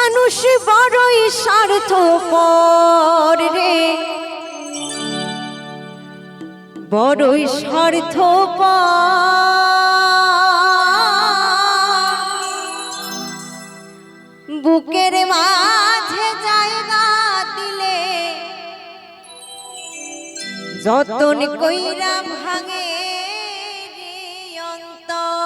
মানুষ বড়ই স্বার্থপর রে, বড়ই স্বার্থপর। বুকের মাঝে জায়গা দিলে যতন কইরা ভাঙে রে অন্তর।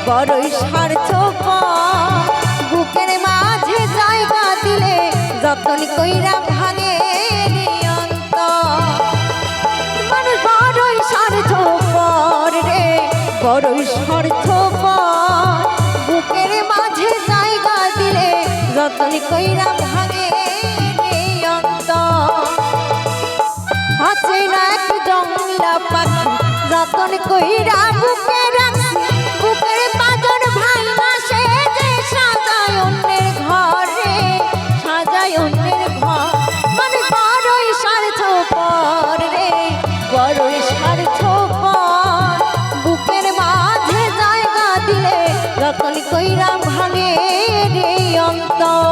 বড়ই স্বার্থপর, বুকের মাঝে জায়গা দিলে যতন কইরা ভাঙে রে অন্তর। মানুষ বড়ই স্বার্থপর রে, বড়ই স্বার্থপর, বুকের মাঝে জায়গা দিলে যতন কইরা ভাঙে রে অন্তর। আছে না এক জংলা পাখি যতন কইরা বুকে রাখছি, বুকের পাজন ভাঙা সে যে সাজায় অন্যের ঘরে, সাজায় অন্যের ঘর। মানে বড়ই স্বার্থপর রে, বড়ই স্বার্থপর, বুকের মাঝে জায়গা দিলে যতন কইরা ভাঙে রে অন্তর।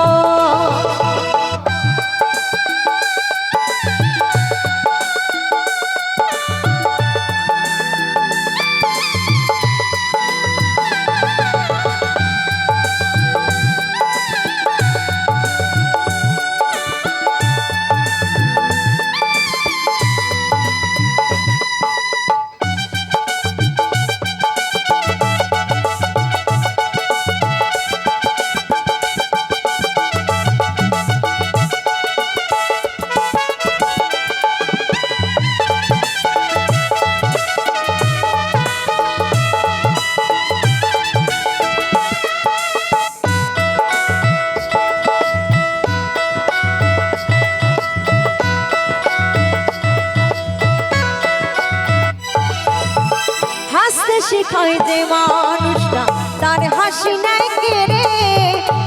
শিখায় যে মানুষটা তার হাসি নাই কেড়ে,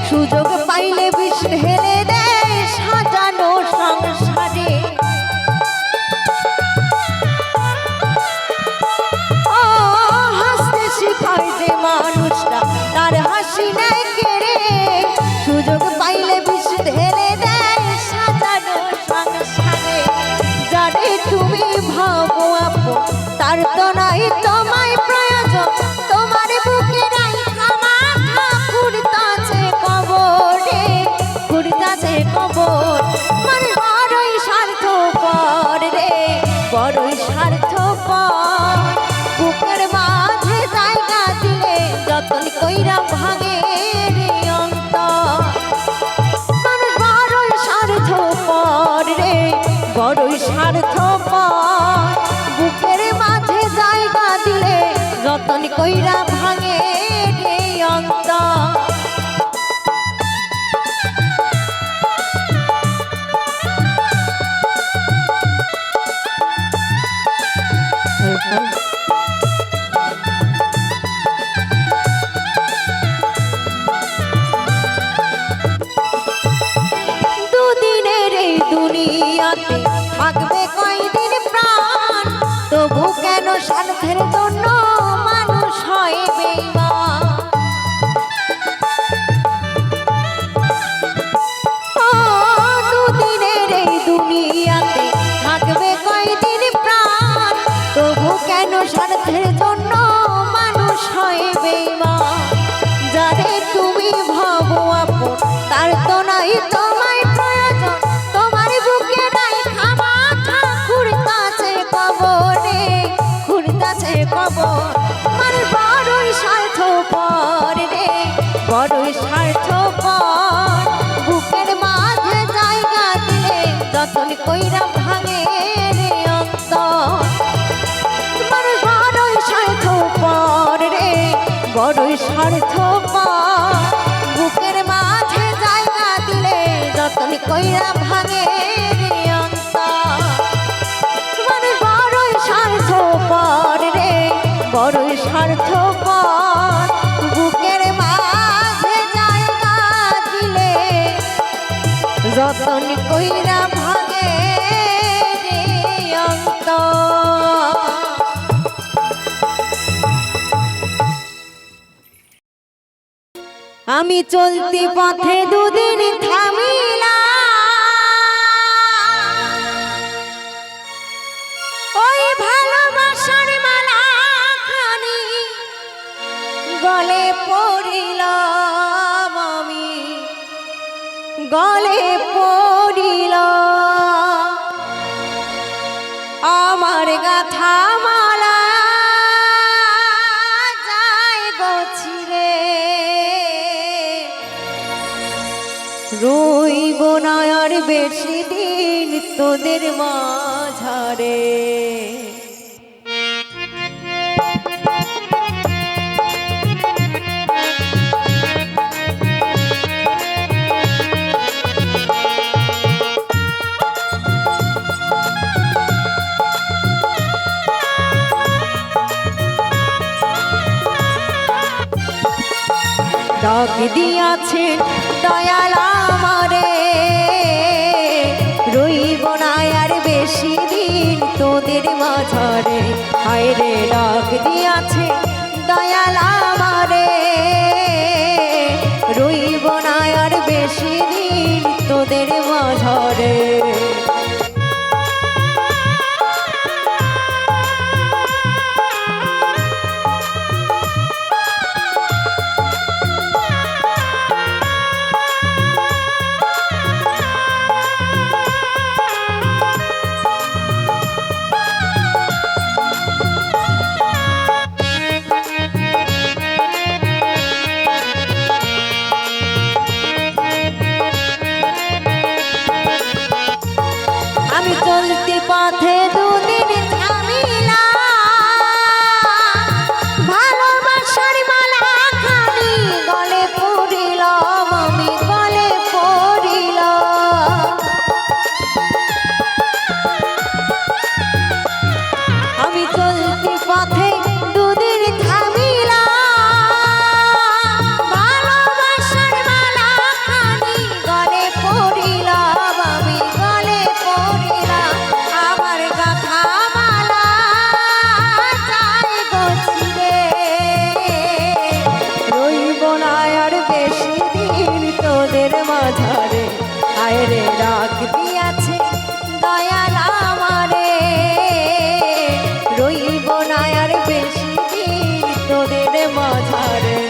সুযোগ পাইলে বিষ ঢেলে দেয় সাজানো সংসারে। ও হাসতে শিখায় যে মানুষটা তার হাসি নাই কেড়ে, সুযোগ পাইলে বিষ ঢেলে দেয় সাজানো সংসারে। যারে তুমি ভাবো আপন তার তো নাই তোমায় প্রয়োজন, তোমার বুকে রাইখা মাথা ঘুরতাছে কবরে, ঘুরতাছে কবর। মানে বড়ই স্বার্থপর রে, বড়ই স্বার্থপর, বুকের মাঝে জায়গা দিলে যতন কইরা ভাঙে রে অন্তর। মানে বড়ই স্বার্থপর রে, বড়ই স্বার্থপর, বুকের মাঝে জায়গা দিলে যতন কইরা ভাঙে রে অন্তর। দুদিনের এই দুনিয়াতে থাকবে কয়দিন প্রাণ, তবু কেন স্বার্থের জন্য মানুষ হয় স্বার্থপর রে, বড়ই স্বার্থপর। বুকের মাঝে জায়গা দিলে যতন কইরা ভাঙে রে অন্তর। মানুষ বড়ই স্বার্থপর রে, বড়ই স্বার্থপর। বুকের মাঝে জায়গা দিলে যতন কইরা ভাঙে রে অন্তর। মানুষ বড়ই স্বার্থপর রে, বড়ই স্বার্থপর। বুকের মাঝে জায়গা দিলে যতন কইরা ভাঙে রে অন্তর। আমি চলতি পথে দুদিন থামিলাম, ওই ভালোবাসার মালা খানি গলে পড়িলাম, আমি গলে পড়িলাম। আমার গাথা মালা যায় গছিরে, রইব না আর বেশি দিন তোদের মাঝারে। ডাক দিয়াছেন দয়াল আমারে, রইব না আর বেশি দিন তোদের মাঝারে। হায় রে ডাক দিয়াছে দয়াল আমারে, রইব না আর বেশি দিন তোদের মাঝারে। চলতি পথে দুদিন থামিলাম, ভালোবাসার মালা খানি গলে পড়িলাম, আমি গলে পড়িলাম। আমি চলতি পথে দুদিন থামিলাম, ভালোবাসার মালা খানি গলে পড়িলাম, আমি গলে পড়িলাম। আমার গাথা মালা যায় গছিরে, রইব না আর বেশি দিন তোদের মাঝারে। আয় রে ডাক দিয়াছে দয়াল আমারে, রইব না আর বেশি দিন তোদের মাঝারে।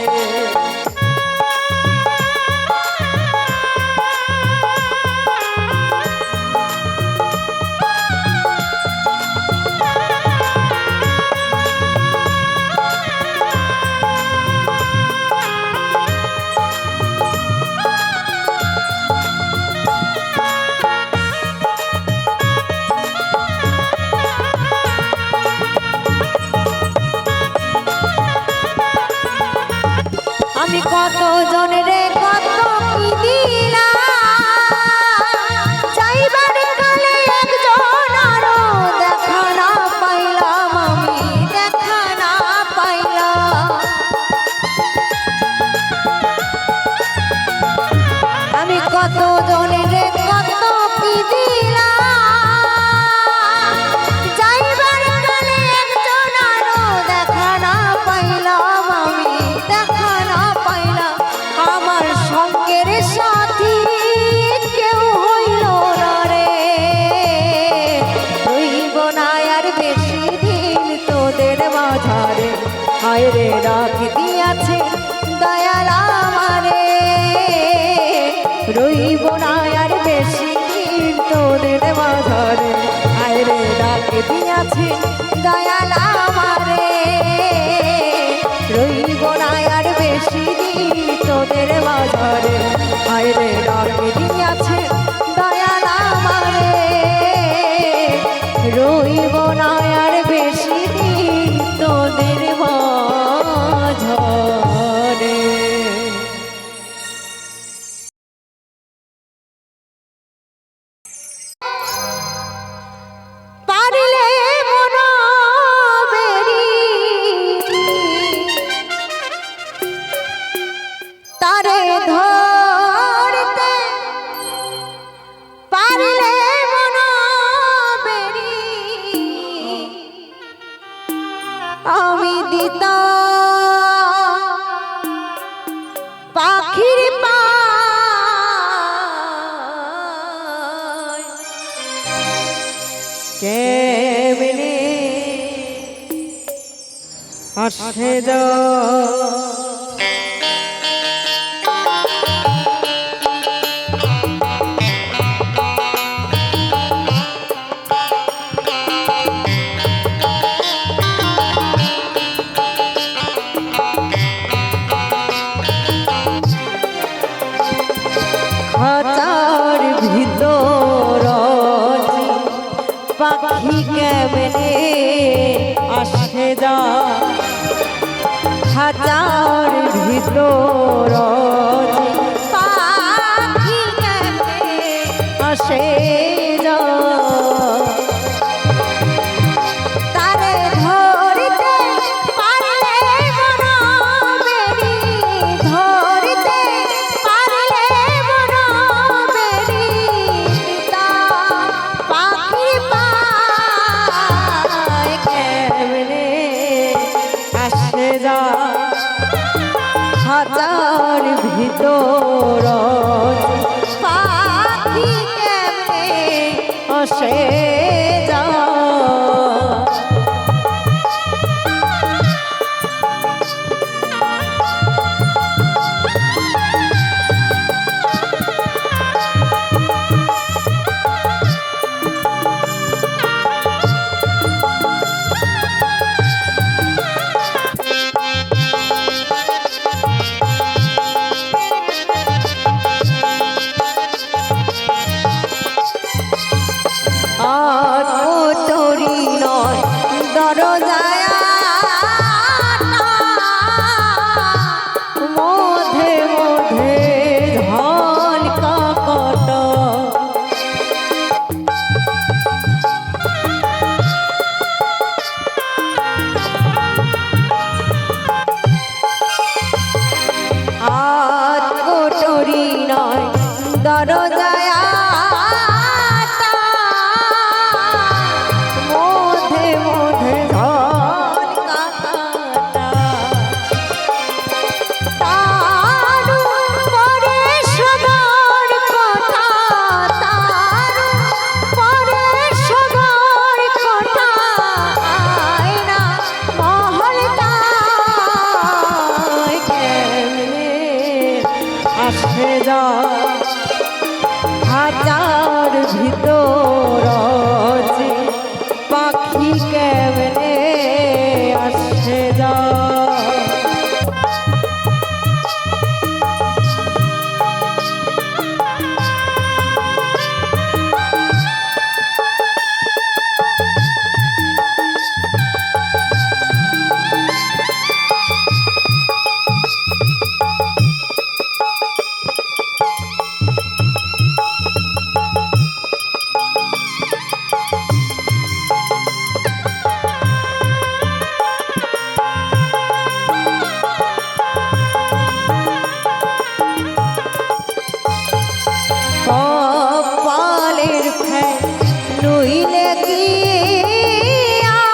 আমি কত জনরে কত কি দিলাম, চাইবার গেলে একজন আরো দেখা না পাইলাম, আমি দেখা না পাইলাম। আমি কত জনরে কত কি দিলাম, চাইবার গেলে একজন আরো দেখা না পাইলাম, আমি দেখা না পাইলাম। আমার সঙ্গের সাথী কেউ হইল না রে, রইব না আর বেশি দিন তোদের মাঝারে। হায় রে ডাক দিয়াছে দয়াল আমারে, রইব না আর বেশি দিন তোদের মাঝারে। হায় রে ডাক দিয়াছে দয়াল আমারে, রইব আসে যা খাঁচার ভিতর পাখি কেমনে আসে যা খাঁচার ভিতর পাখি কেমনে আসে যা তারে ধরিতে পারলে বনবেরি ধরিতে পারলে বনবেরি তা পাখি পায় কেমনে আসে যা খাঁচার ভিতর পাখি কেমনে আসে যা আজ তোরি নয় দরজায় মধ্যে মধ্যে ঢল কপট আজ তোরি নয় দরজায় আসে যা হাজার ভিতর পাখি কেমনে আসে যা কপালের ফ্যান নইলে কি আর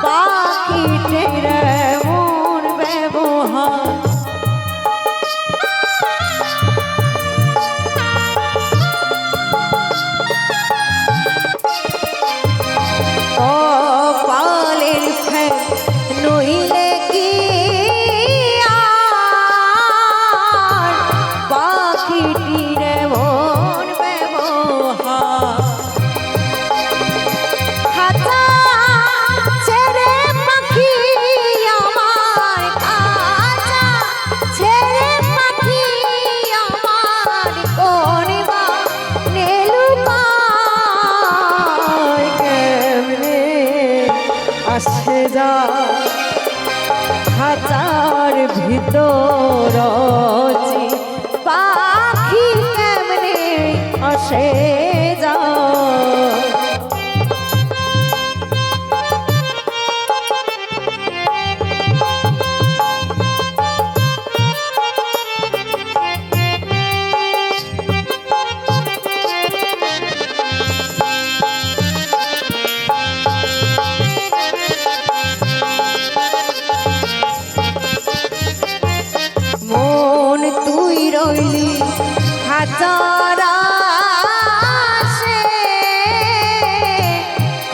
পাখিটের এমন ব্যবহার কপালের ফ্যান নইলে কি পাখিটির মন ব্যবহার খাঁচা ছেড়ে পাখি আমার খাঁচা ছেড়ে পাখি আমার কোনবা নেলুকায় কেমনে আসে যা খাঁচার ভিতর পাখি কেমনে আসে যা মন তুই রইলি হাজারা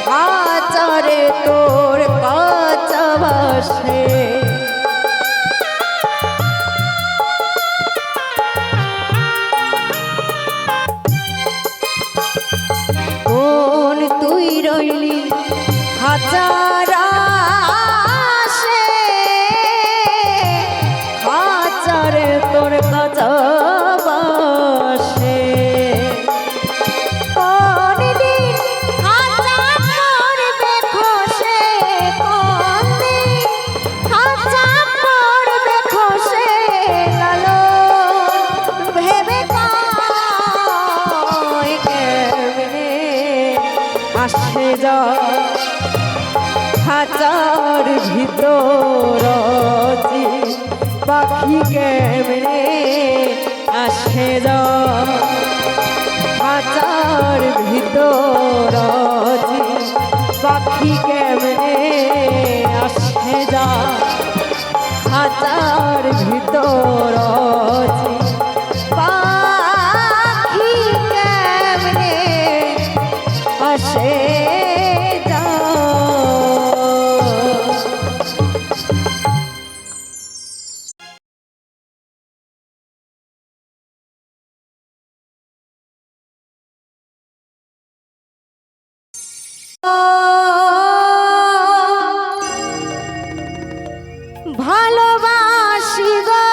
হাজারে তোর ভালোবাসে। কোন তুই রইলি হাজার আশে, হাজারে তোর কাছে বাসে। কোন দিন হাজার পড়বে খসে, কোন দিন হাজার পড়বে খসে, লালন ভেবে কয় কেমনে আসে যা হাজার ভিতর পাখি কেমনে আসে যা হাজার ভিতর পাখি কেমনে আসে যা হাজার ভিতর পাখি কেমনে আসে যা। ভালোবাসি গো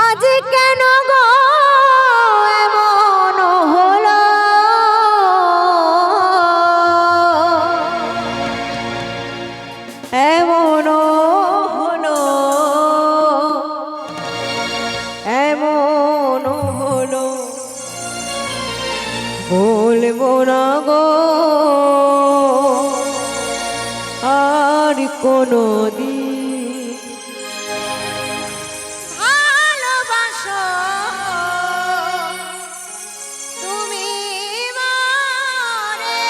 আজ কেন গো এমন হলো, এমন হলো, এমন হলো বলবো না গো আর কোনো দিন। ভালোবাসো তুমি আমারে,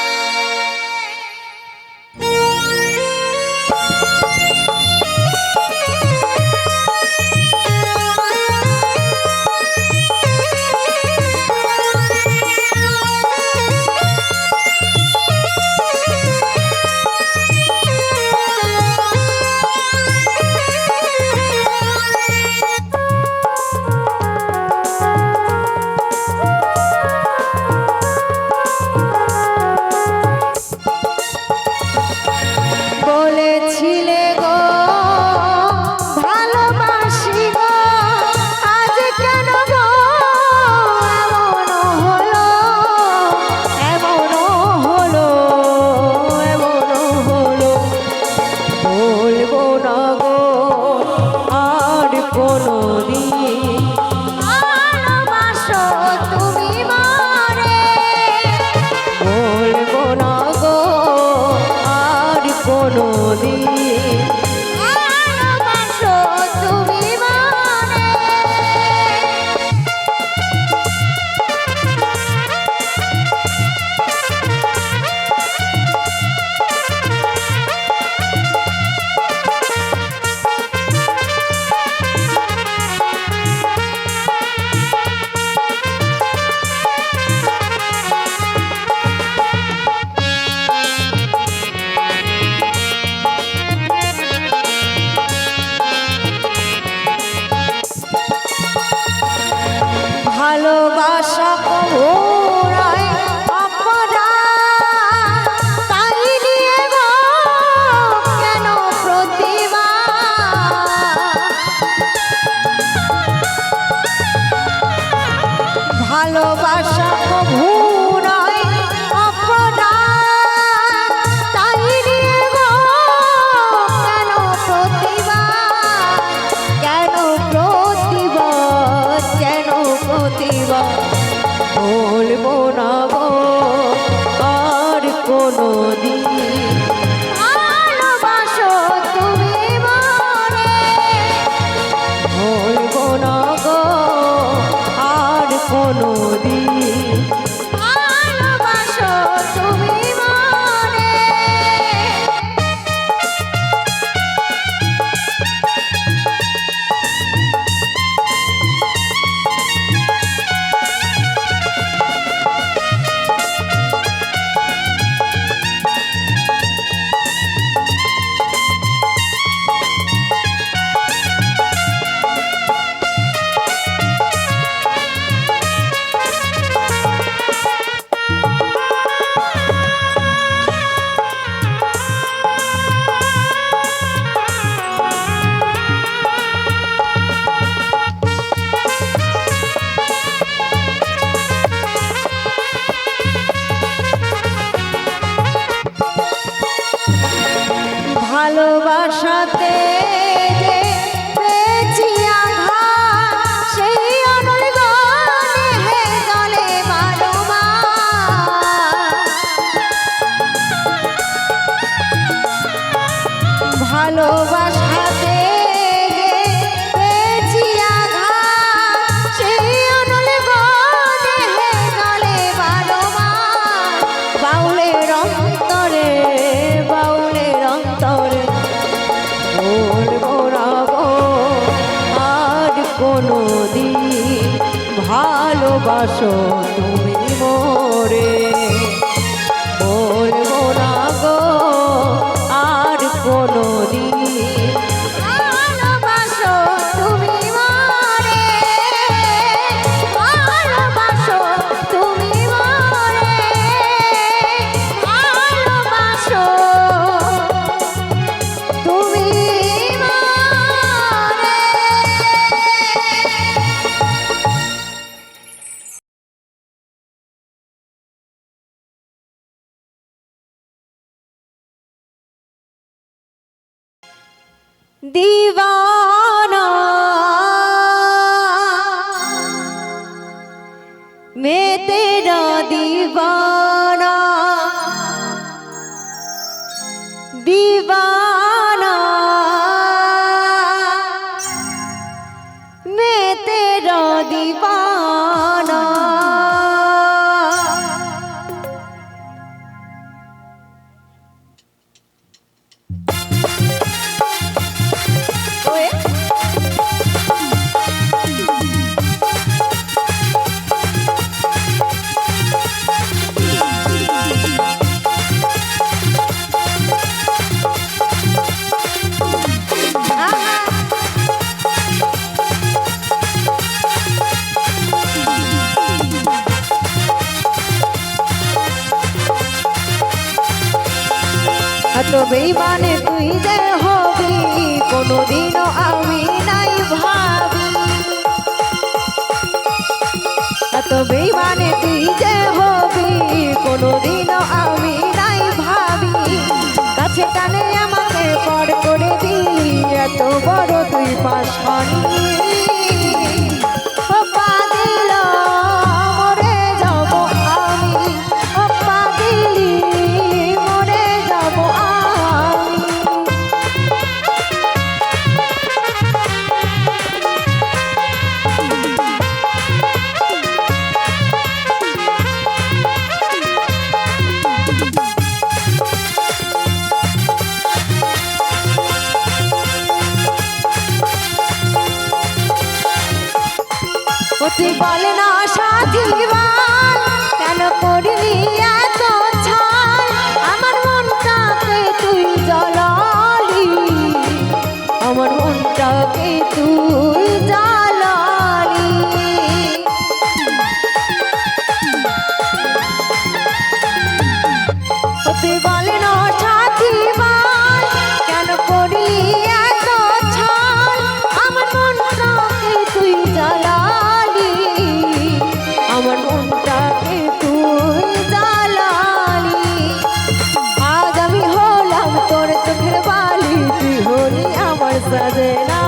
বলেছিলে গো ভালোবাসি গো আজ কেন গো এমন হলো, এমন হলো, এমন হলো বলবো না গো আর কোনো দিন। ভালোবাসো তুমি আমারে, বলবো না গো আর কোনো দিন। ভালোবাসো তুমি আমারে, ভালোবাসা কবুরায় অপরাধ, তাই নিয়ে গো কেন প্রতিবাদ। ভালোবাসা কবুরায় অপরাধ, তাই নিয়ে গো কেন প্রতিবাদ, কেন প্রতিবাদ, কেন প্রতিবাদ বলবো না গো আর কোনো দিন। ভালোবাসো তুমি আমারে, বলবো না গো আর কোনো দিন। ভালোবাসো তুমি আমারে, ভালোবাসো তুমি মোরে, বলবো না গো আর কোনোদিন। ভালোবাসো তুমি মোরে, ভালোবাসো তুমি মোরে, ভালোবাসো তুমি মোরে। दीवाना मैं तेरा दीवाना, दीवाना मैं तेरा दीवाना। এত বেইমানে তুই যে হবি কোনোদিনও আমি নাই ভাবি, এত বেইমানে তুই যে হবি কোনোদিনও আমি নাই ভাবি। কাছে টানে আমাকে পর করে দিলি, এত বড় তুই পাশানি। তুই বল না সাথী বল কেন করলি এত ছাল, আমার মনটাকে তুই জ্বালালি, আমার মনটাকে তুই জ্বালালি। তুই বল না সাথী বল কেন করলি এত ছাল, আমার মনটাকে তুই জ্বালালি, আমার মনটাকে তুই জ্বালালি। আজ আমি হলাম তোর চোখের বালি, তুই হলি আমার সাজেনা।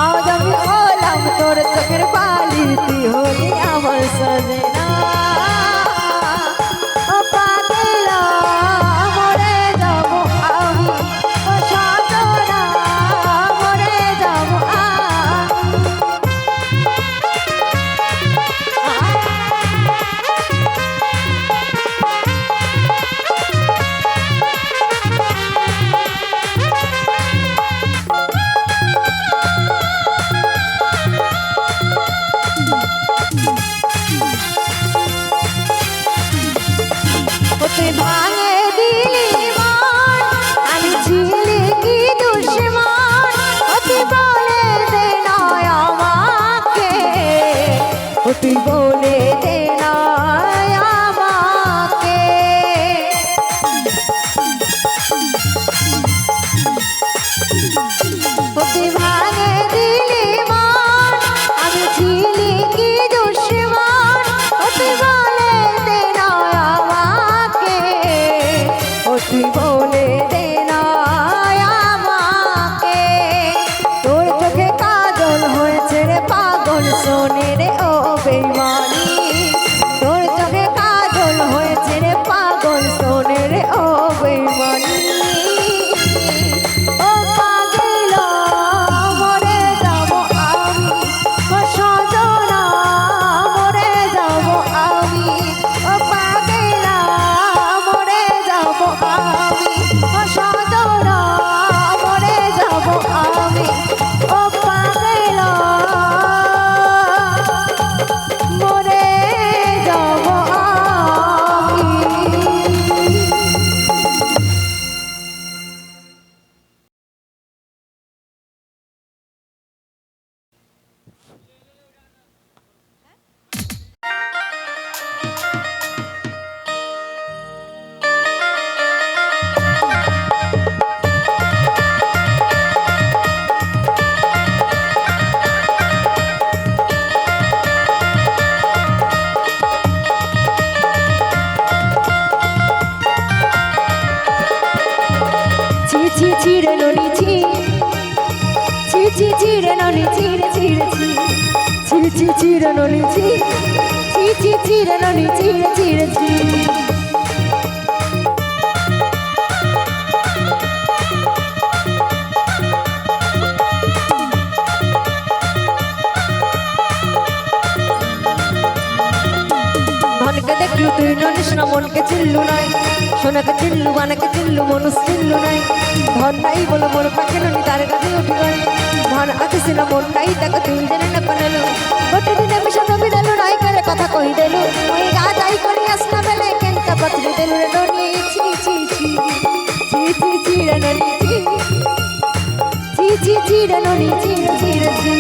আজ আমি হলাম তোর চোখের বালি, তুই হলি আমার সাজেনা। ও পাগলা মরে যাব আমি, ও সাজনা মরে যাব তুই ভাঙে দিলি মন, আমি ছিলি কি দুশ্মন। তুই বলে দে না আমাকে, তুই বলে দে না আমাকে। তুই ভাঙে দিলি মন, আমি ছিলি কি দুশ্মন। তুই বলে দে না আমাকে, ছি ছিড়ে ননি ছিড়ে ছিড়ে ছি ছিড়ে ননি ছিড়ে ননি ছিড়ে ছি ধনকে দেখলু তুই ননিস না মনকে চিল্লু নাই সোনাকে চিল্লু বানাকে চিল্লু মনুষ চিল্লু নাই ধন নাই বলো মোর পাখে ননি তার কাছে উঠি গেল ধন আছে না মন নাই তাকে তুই জেনে না পানালো গোটে দিনে মিশন বিদালু নাই করে কথা কই দেলু ওই গা যাই করি আসনা বেলে কেনটা পাত্রি দেলু রে ননি ছি ছি ছি ছি ছি ছি রে ননি ছি রে ননি ছি রে ছি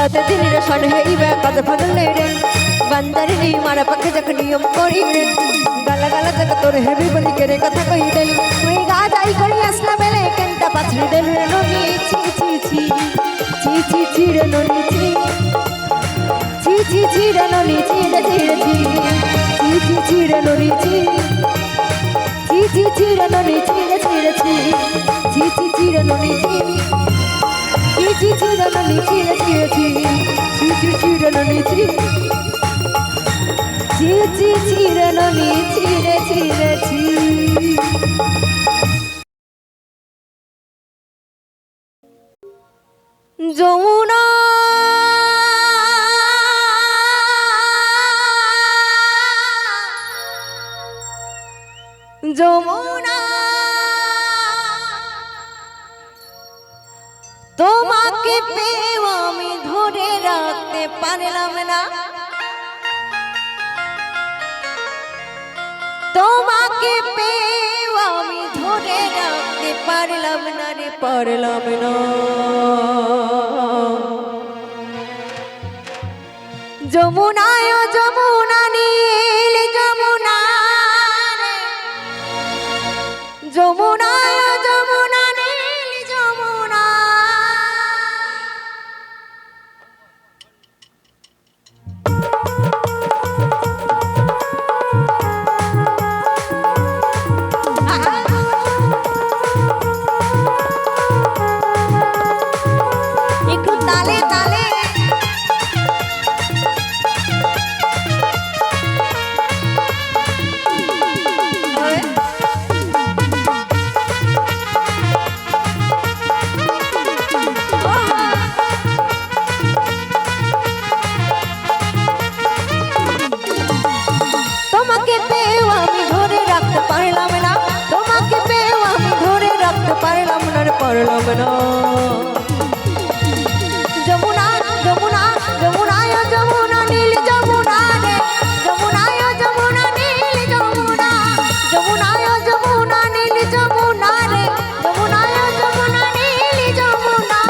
সাথে দিনের সন হইবে কত ফাগলে রে বান্দারে নি মারা পাখে যখন নিয়ম করি রে গালা গালা তক তোর হেবি বলি করে কথা কই দেলি ওই গা যাই করি আসলা বেলে কেনটা পাছড়ি দেলু রে ননি ছি ছি ছি ছি ছি ছি রে ননি ছি রে ননি ছি রে ছি রে ননি ছি রে ননি ছি রে ছি রে ননি ছি ছি রে ননি ছি রে ননি ছি রে ননি ছি যমুনা যমুনা তোমাকে পেও আমি ধরে রাখতে পারলাম না তোমাকে পেও আমি ধরে রাখতে পারলাম না রে পারলাম না যমুনায় যমুনা নীল যমুনা যমুনায় যমুনা নীল যমুনা একটু তালে তালে তোমাকে পেও আমি ধরে রাখতে পারলাম না তোমাকে পেও আমি ধরে রাখতে পারলাম না রে পারলাম না যমুনা যমুনা যমুনায় যমুনা নীল যমুনা রে যমুনায় যমুনা নীল যমুনা যমুনায় যমুনা নীল যমুনা রে যমুনায় যমুনা নীল যমুনা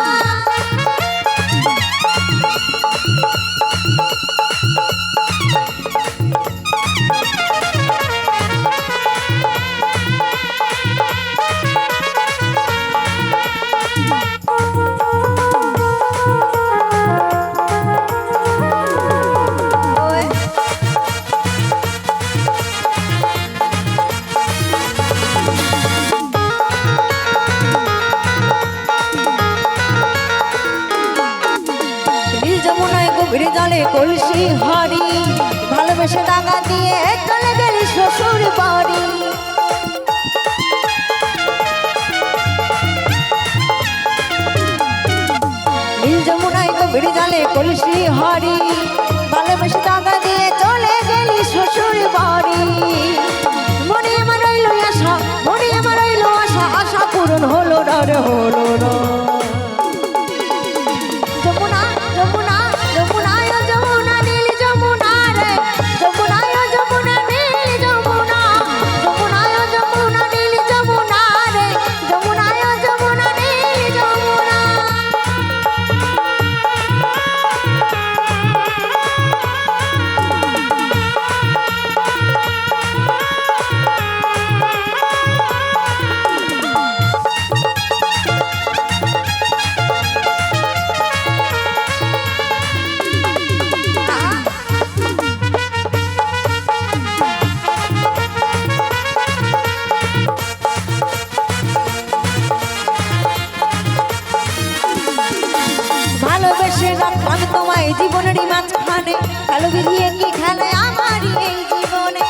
গভীর জলে কলসি হারি ভালোবেসে দাগা দিয়ে চলে গেলি শ্বশুর বাড়ি নীল যমুনায় গভীর জলে কলসি হারি ভালোবেসে দাগা দিয়ে চলে গেলি শ্বশুর বাড়ি মনে আমার রইল আশা মনে আমার রইল আশা আশা পূরণ হলো না রে হলো না যমুনা যমুনা যমুনায় যমুনা নীল যমুনা রে যমুনায় যমুনা নীল যমুনা যমুনায় যমুনা নীল যমুনা রে যমুনায় যমুনা নীল যমুনা তোমায় জীবনের মাঝখানে কালো বিধিয়ে কি খেলে আমার এই জীবনে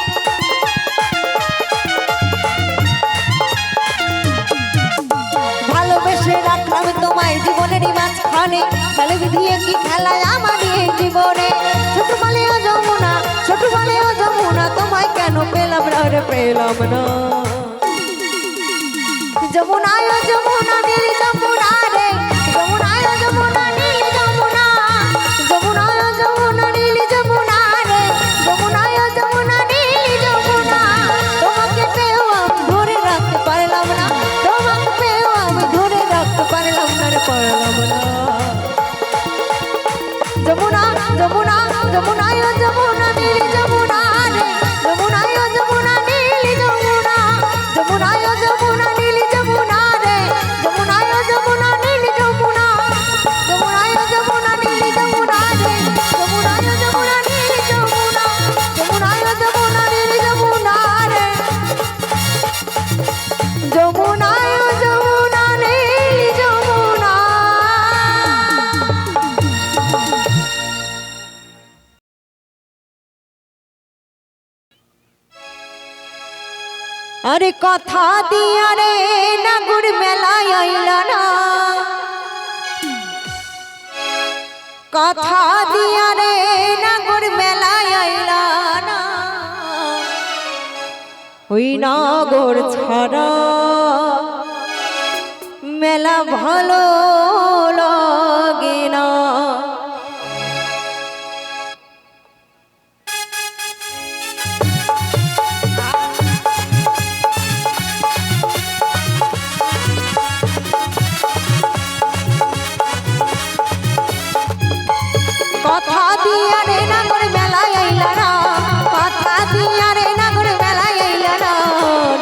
ভালোবেসে রাখলাম তোমায় জীবনের মাঝখানে কালো বিধিয়ে কি খেলায় আমার এই জীবনে ছোট বলেও যমুনা তোমায় কেন পেলাম না রে পেলাম না যমুনায় যমুনা নীল যমুনা রে যমুনায় যমুনা নীল যমুনা যমুনায় যমুনা নীল যমুনা রে যমুনায় যমুনা নীল যমুনা তোমাকে পেয়েও আমি ধরে রাখতে পারলাম না তোমাকে পেয়েও আমি ধরে রাখতে পারলাম না রে পারলাম না যমুনা যমুনা যমুনায় যমুনা নীল যমুনা রে যমুনায় যমুনা নীল যমুনা যমুনায় যমুনা নীল যমুনা রে যমুনায় যমুনা নীল যমুনা যমুনায় যমুনা নীল যমুনা রে যমুনায় যমুনা নীল যমুনা যমুনায় যমুনা নীল যমুনা রে যমুনায় যমুনা নীল যমুনা আরে কথা দিয়া রে নাগর মেলায় আইলা না কথা দিয়া রে নাগর মেলায় আইলা না ওই নাগর ছাড়া মেলা ভালো লাগে না কথা দিয়া রে নাগর মেলায় আইলা না কথা দিয়া রে নাগর মেলায় আইলা না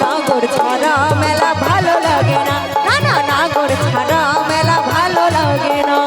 নাগর ছাড়া মেলা ভালো লাগে না না না নাগর ছাড়া মেলা ভালো লাগে না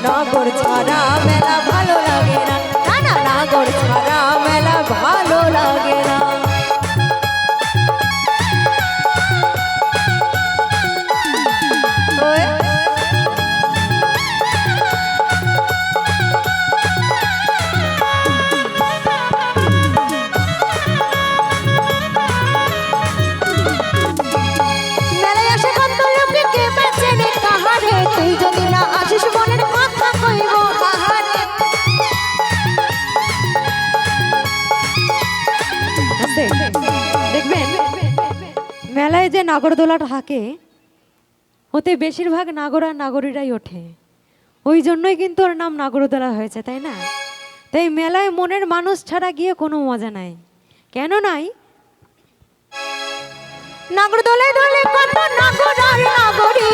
নাগর ছাড়া মেলা ভালো লাগে না না না নাগর ছাড়া মেলা ভালো লাগে না মেলায় আসে কত লোকে কে বেঁচে রে কাহারে তুই যদি না আসিস মনের কথা কইব কাহারে দেখবেন মেলায় যে নাগরদোলাটা থাকে ওতে বেশিরভাগ নাগর আর নাগরীরাই ওঠে ওই জন্যই কিন্তু ওর নাম নাগরদোলা হয়েছে তাই না তাই মেলায় মনের মানুষ ছাড়া গিয়ে কোনো মজা নাই কেন নাই নাগরদোলায় দোলে কত নাগর আর নাগরী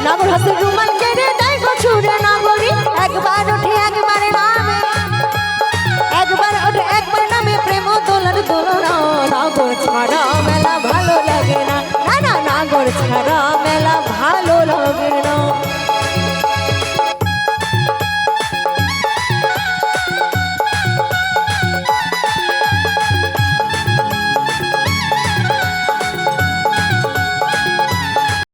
নাগর হাসে রুমাল কেড়ে দেয় গো ছুড়ে নাগরী একবার ওঠে একবার